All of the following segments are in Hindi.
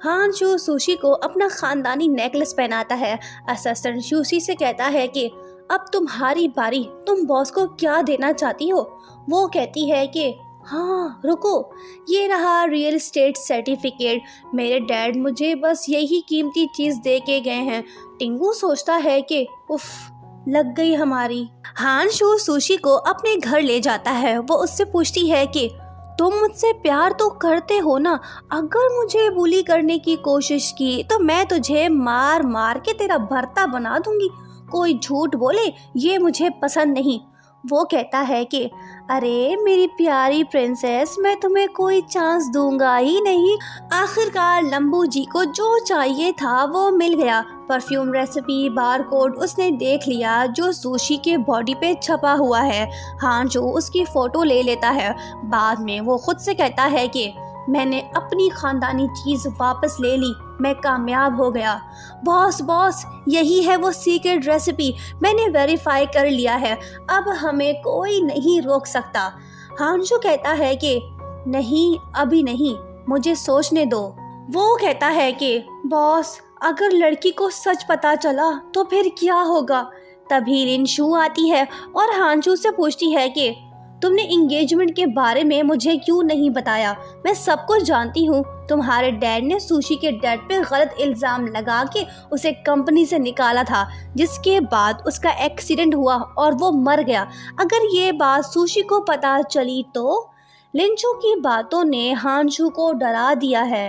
हानचू सुशी को अपना खानदानी नेकलेस पहनाता है। असिस्टेंट सुशी से कहता है कि अब तुम्हारी बारी, तुम बॉस को क्या देना चाहती हो। वो कहती है कि हाँ रुको, ये रहा रियल एस्टेट सर्टिफिकेट, मेरे डैड मुझे बस यही कीमती चीज़ दे के गए हैं। टिंगू सोचता है कि उफ, लग गई हमारी। हानशू सुशी को अपने घर ले जाता है। वो उससे पूछती है कि तुम मुझसे प्यार तो करते हो ना, अगर मुझे बुली करने की कोशिश की तो मैं तुझे मार मार के तेरा भरता बना दूंगी। कोई झूठ बोले ये मुझे पसंद नहीं। वो कहता है कि अरे मेरी प्यारी प्रिंसेस, मैं तुम्हें कोई चांस दूंगा ही नहीं। आखिरकार लंबू जी को जो चाहिए था वो मिल गया। परफ्यूम रेसिपी बारकोड उसने देख लिया जो सुशी के बॉडी पे छपा हुआ है। हानचू उसकी फ़ोटो ले लेता है। बाद में वो खुद से कहता है कि मैंने अपनी खानदानी चीज़ वापस ले ली, मैं कामयाब हो गया। बॉस यही है वो सीक्रेट रेसिपी, मैंने वेरीफाई कर लिया है, अब हमें कोई नहीं रोक सकता। हानचू कहता है कि नहीं, अभी नहीं, मुझे सोचने दो। वो कहता है कि बॉस, अगर लड़की को सच पता चला तो फिर क्या होगा। तभी लिनशू आती है और हानचू से पूछती है कि तुमने एंगेजमेंट के बारे में मुझे क्यों नहीं बताया। मैं सब कुछ जानती हूँ। तुम्हारे डैड ने सुशी के डैड पे गलत इल्ज़ाम लगा के उसे कंपनी से निकाला था, जिसके बाद उसका एक्सीडेंट हुआ और वो मर गया। अगर ये बात सुशी को पता चली तो लिनचू की बातों ने हानचू को डरा दिया है।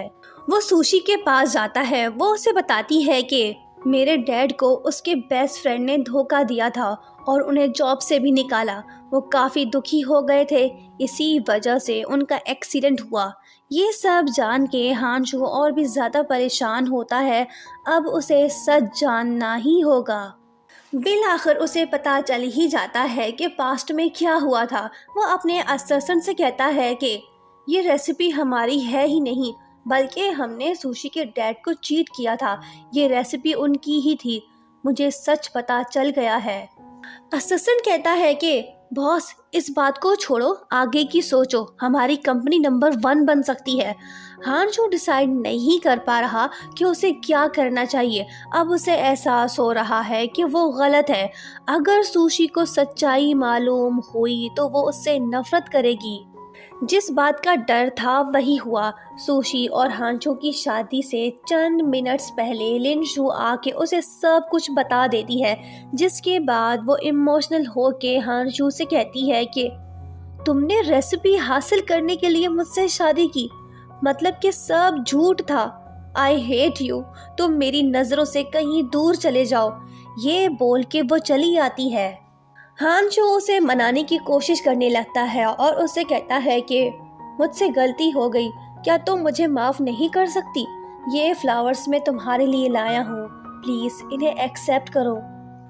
वो सुशी के पास जाता है। वो उसे बताती है कि मेरे डैड को उसके बेस्ट फ्रेंड ने धोखा दिया था और उन्हें जॉब से भी निकाला। वो काफ़ी दुखी हो गए थे, इसी वजह से उनका एक्सीडेंट हुआ। ये सब जान के हानचू और भी ज़्यादा परेशान होता है। अब उसे सच जानना ही होगा। बिल आखिर उसे पता चल ही जाता है कि पास्ट में क्या हुआ था। वो अपने असिस्टेंट से कहता है कि ये रेसिपी हमारी है ही नहीं, बल्कि हमने सुशी के डैड को चीट किया था। ये रेसिपी उनकी ही थी। मुझे सच पता चल गया है। असिस्टेंट कहता है कि बॉस, इस बात को छोड़ो, आगे की सोचो, हमारी कंपनी नंबर 1 बन सकती है। हानचू डिसाइड नहीं कर पा रहा कि उसे क्या करना चाहिए। अब उसे एहसास हो रहा है कि वो गलत है। अगर सुशी को सच्चाई मालूम हुई तो वो उससे नफरत करेगी। जिस बात का डर था वही हुआ। सुशी और हानचू की शादी से चंद मिनट्स पहले लिनशू आके उसे सब कुछ बता देती है, जिसके बाद वो इमोशनल होके हानचू से कहती है कि तुमने रेसिपी हासिल करने के लिए मुझसे शादी की, मतलब कि सब झूठ था। आई हेट यू, तुम मेरी नज़रों से कहीं दूर चले जाओ। ये बोल के वो चली आती है। हानचू उसे मनाने की कोशिश करने लगता है और उसे कहता है कि मुझसे गलती हो गई, क्या तुम मुझे माफ़ नहीं कर सकती। ये फ्लावर्स मैं तुम्हारे लिए लाया हूँ, प्लीज़ इन्हें एक्सेप्ट करो।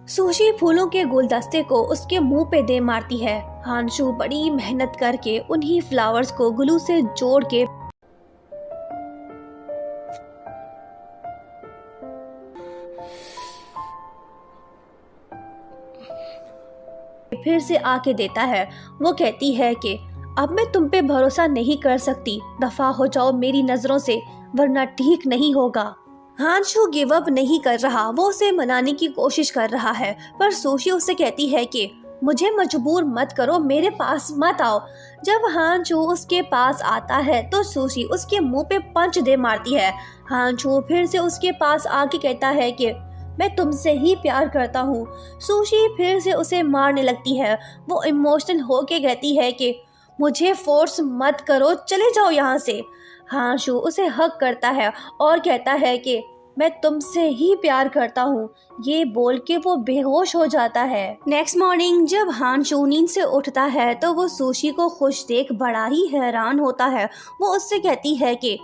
सुशी फूलों के गुलदस्ते को उसके मुंह पे दे मारती है। हानचू बड़ी मेहनत करके उन्हीं फ्लावर्स को ग्लू से जोड़ के फिर से आके देता है। वो कहती है कि अब मैं तुम पे भरोसा नहीं कर सकती, दफा हो जाओ मेरी नजरों से, वरना ठीक नहीं होगा। हानचू गिव अप नहीं कर रहा। वो उसे मनाने की कोशिश कर रहा है, पर सुशी उसे कहती है कि मुझे मजबूर मत करो, मेरे पास मत आओ। जब हानचू उसके पास आता है तो सुशी उसके मुंह पे पंच दे मारती है। हानचू फिर से उसके पास आके कहता है कि मैं तुमसे ही प्यार करता हूँ। सुशी फिर से उसे मारने लगती है। वो इमोशनल होके कहती है कि मुझे फोर्स मत करो, चले जाओ यहाँ से। हानचू उसे हक करता है और कहता है कि मैं तुमसे ही प्यार करता हूँ। ये बोल के वो बेहोश हो जाता है। नेक्स्ट मॉर्निंग जब हानचू नींद से उठता है तो वो सुशी को खुश देख बड़ा ही हैरान होता है। वो उससे कहती है कि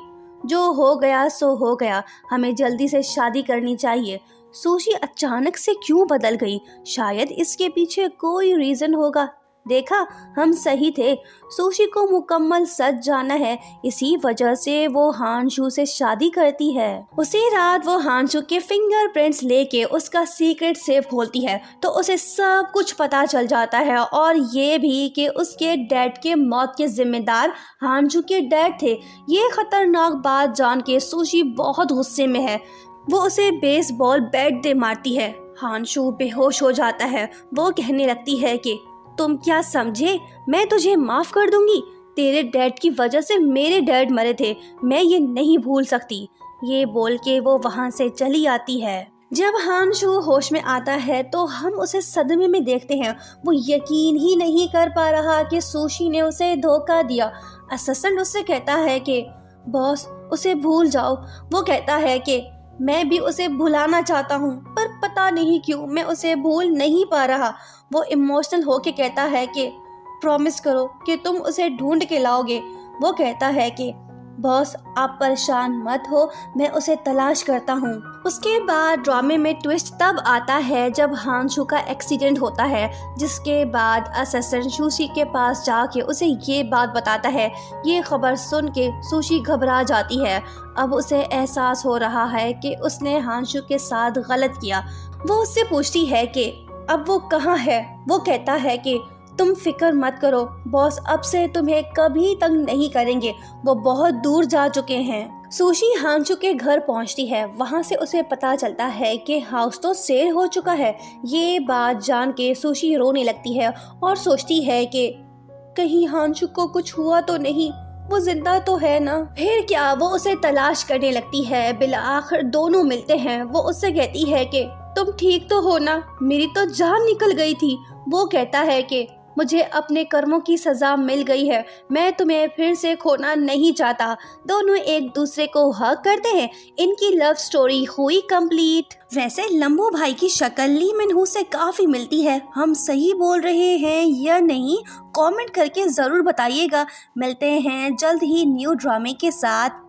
जो हो गया सो हो गया, हमें जल्दी से शादी करनी चाहिए। सुशी अचानक से क्यों बदल गई, शायद इसके पीछे कोई रीजन होगा। देखा, हम सही थे। सुशी को मुकम्मल सच जाना है, इसी वजह से वो हानशू से शादी करती है। उसी रात वो हानशू के फिंगरप्रिंट्स लेके उसका सीक्रेट सेफ खोलती है तो उसे सब कुछ पता चल जाता है, और ये भी कि उसके डैड के मौत के जिम्मेदार हानशू के डैड थे। ये खतरनाक बात जान के सुशी बहुत गुस्से में है। वो उसे बेसबॉल बैट दे मारती है। हानशू बेहोश हो जाता है। वो कहने लगती है कि तुम क्या समझे, मैं तुझे माफ कर दूंगी। तेरे डैड की वजह से मेरे डैड मरे थे, मैं ये नहीं भूल सकती। ये बोल के वो वहाँ से चली आती है। जब हानशू होश में आता है तो हम उसे सदमे में देखते हैं। वो यकीन ही नहीं कर पा रहा कि सुशी ने उसे धोखा दिया। असिस्टेंट उससे कहता है कि बॉस, उसे भूल जाओ। वो कहता है कि मैं भी उसे भुलाना चाहता हूँ, पर पता नहीं क्यों मैं उसे भूल नहीं पा रहा। वो इमोशनल होके कहता है कि प्रॉमिस करो कि तुम उसे ढूंढ के लाओगे। वो कहता है कि बॉस, आप परेशान मत हो, मैं उसे तलाश करता हूँ। उसके बाद ड्रामे में ट्विस्ट तब आता है जब हानशू का एक्सीडेंट होता है, जिसके बाद असिस्टेंट सुशी के पास जाके उसे ये बात बताता है। ये खबर सुन के सुशी घबरा जाती है। अब उसे एहसास हो रहा है कि उसने हानशू के साथ गलत किया। वो उससे पूछती है कि अब वो कहाँ है। वो कहता है कि तुम फिक्र मत करो, बॉस अब से तुम्हें कभी तंग नहीं करेंगे, वो बहुत दूर जा चुके हैं। सुशी हानशू के घर पहुंचती है। वहां से उसे पता चलता है कि हाउस तो सेल हो चुका है। ये बात जान के सुशी रोने लगती है और सोचती है कि कहीं हानशू को कुछ हुआ तो नहीं, वो जिंदा तो है ना। फिर क्या, वो उसे तलाश करने लगती है। बिलाखिर दोनों मिलते हैं। वो उससे कहती है कि तुम ठीक तो हो ना, मेरी तो जान निकल गई थी। वो कहता है कि मुझे अपने कर्मों की सजा मिल गई है, मैं तुम्हें फिर से खोना नहीं चाहता। दोनों एक दूसरे को हग करते हैं। इनकी लव स्टोरी हुई कंप्लीट। वैसे लंबू भाई की शक्ल ली मिनहू से काफी मिलती है। हम सही बोल रहे हैं या नहीं, कमेंट करके जरूर बताइएगा। मिलते हैं जल्द ही न्यू ड्रामे के साथ।